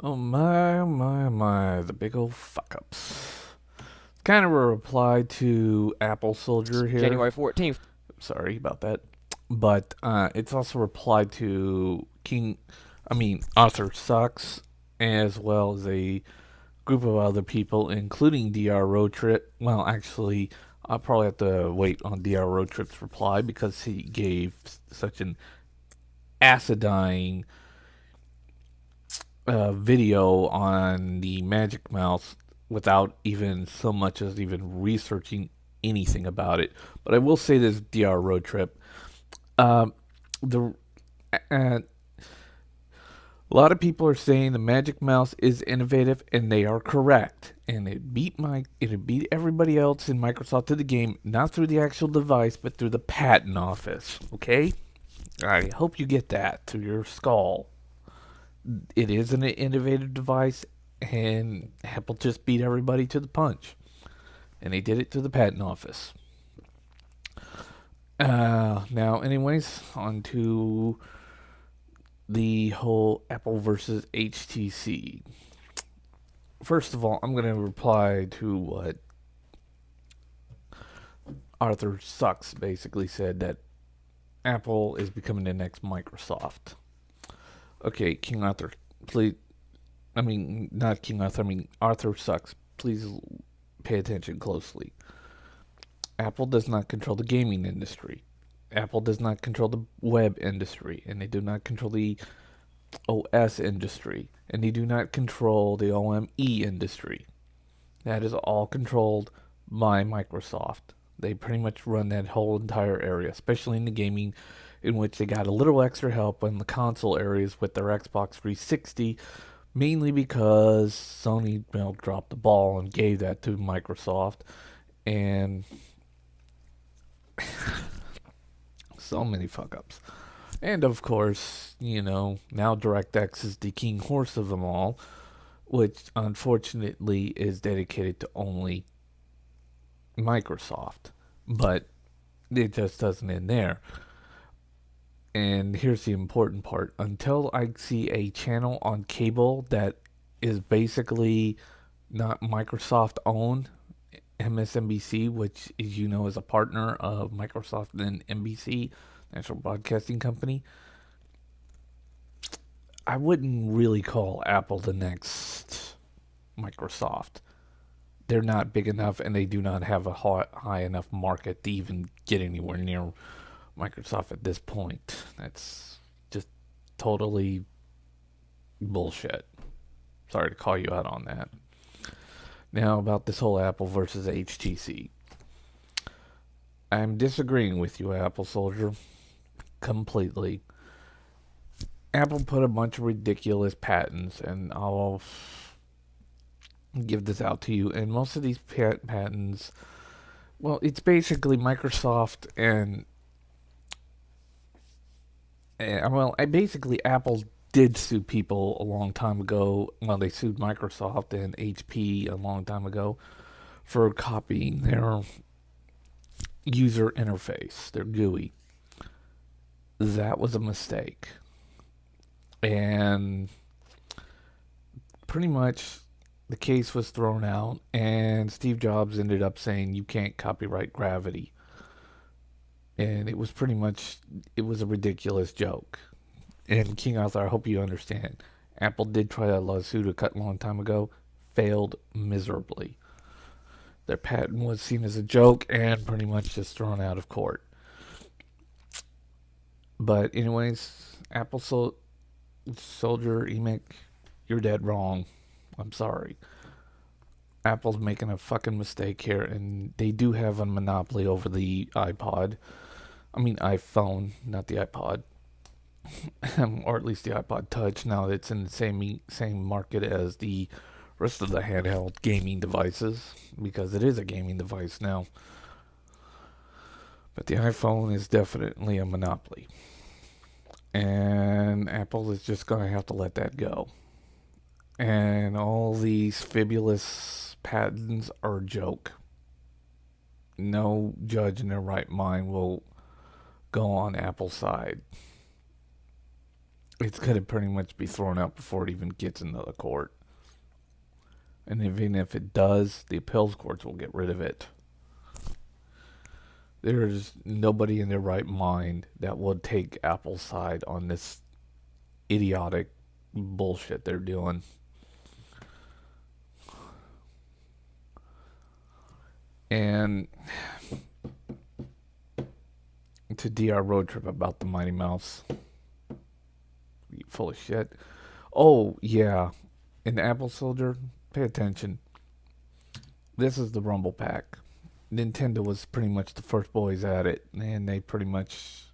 Oh my, the big old fuck ups. Kind of a reply to Apple Soldier here. January 14th. Sorry about that. But it's also a reply to Arthur Sucks, as well as a group of other people, including DR Road Trip. Well, actually, I'll probably have to wait on DR Road Trip's reply because he gave such an acidine video on the Magic Mouse without even so much as even researching anything about it. But I will say this, DR Road Trip. Um, the A lot of people are saying the Magic Mouse is innovative, and they are correct. And it beat everybody else in Microsoft to the game, not through the actual device, but through the patent office. Okay, I hope you get that to your skull. It is an innovative device, and Apple just beat everybody to the punch, and they did it to the patent office. Now, anyways, on to the whole Apple versus HTC. First of all, I'm going to reply to what Arthur Sucks basically said, that Apple is becoming the next Microsoft. Okay, King Arthur, please. Not King Arthur, Arthur Sucks. Please pay attention closely. Apple does not control the gaming industry. Apple does not control the web industry, and they do not control the OS industry, and they do not control the OME industry. That is all controlled by Microsoft. They pretty much run that whole entire area, especially in the gaming, in which they got a little extra help in the console areas with their Xbox 360, mainly because Sony dropped the ball and gave that to Microsoft, and so many fuck ups. And of course, now DirectX is the king horse of them all, which unfortunately is dedicated to only Microsoft. But it just doesn't end there. And here's the important part. Until I see a channel on cable that is basically not Microsoft owned, MSNBC, which is a partner of Microsoft and NBC, National Broadcasting Company, I wouldn't really call Apple the next Microsoft. They're not big enough, and they do not have a high enough market to even get anywhere near Microsoft at this point. That's just totally bullshit. Sorry to call you out on that. Now, about this whole Apple versus HTC. I'm disagreeing with you, Apple Soldier, completely. Apple put a bunch of ridiculous patents, and I'll give this out to you. And most of these patents, well, it's basically Microsoft basically Apple did sue people a long time ago. Well, they sued Microsoft and HP a long time ago for copying their user interface, their GUI. That was a mistake. And pretty much the case was thrown out, and Steve Jobs ended up saying you can't copyright gravity. And it was a ridiculous joke. And King Arthur, I hope you understand. Apple did try that lawsuit a long time ago, failed miserably. Their patent was seen as a joke and pretty much just thrown out of court. But anyways, Apple Soldier, Emic, you're dead wrong. I'm sorry. Apple's making a fucking mistake here, and they do have a monopoly over the iPhone, not the iPod. Or at least the iPod Touch. Now it's in the same market as the rest of the handheld gaming devices, because it is a gaming device now. But the iPhone is definitely a monopoly. And Apple is just going to have to let that go. And all these fabulous patents are a joke. No judge in their right mind will go on Apple's side. it's going to pretty much be thrown out before it even gets into the court. And even if it does, the appeals courts will get rid of it. There's nobody in their right mind that would take Apple's side on this idiotic bullshit they're doing. And to DR Road Trip about the Mighty Mouse. You full of shit. Oh, yeah. In Apple Soldier, pay attention. This is the Rumble Pak. Nintendo was pretty much the first boys at it, and they pretty much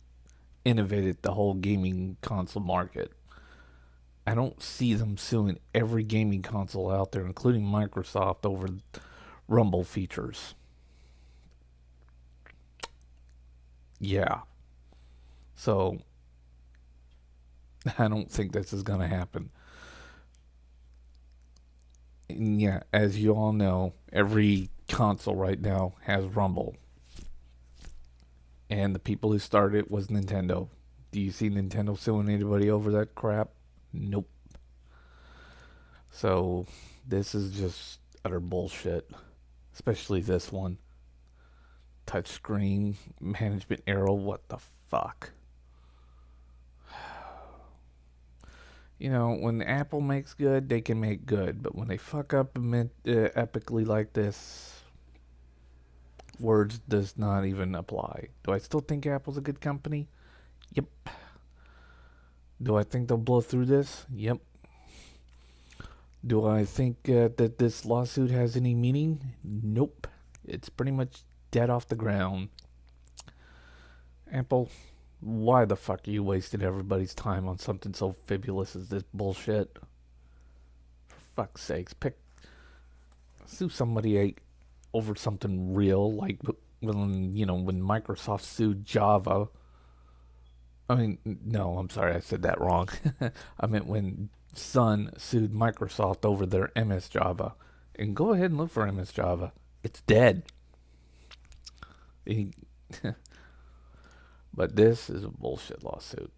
innovated the whole gaming console market. I don't see them suing every gaming console out there, including Microsoft, over Rumble features. Yeah. So, I don't think this is going to happen. And yeah, as you all know, every console right now has Rumble. And the people who started it was Nintendo. Do you see Nintendo suing anybody over that crap? Nope. So, this is just utter bullshit. Especially this one. Touchscreen, management arrow, what the fuck? You know, when Apple makes good, they can make good. But when they fuck up epically like this, words does not even apply. Do I still think Apple's a good company? Yep. Do I think they'll blow through this? Yep. Do I think that this lawsuit has any meaning? Nope. It's pretty much dead off the ground. Apple, why the fuck are you wasting everybody's time on something so fabulous as this bullshit? For fuck's sakes, sue somebody over something real, like when Microsoft sued Java. I mean, no, I'm sorry, I said that wrong. I meant when Sun sued Microsoft over their MS Java. And go ahead and look for MS Java. It's dead. But this is a bullshit lawsuit.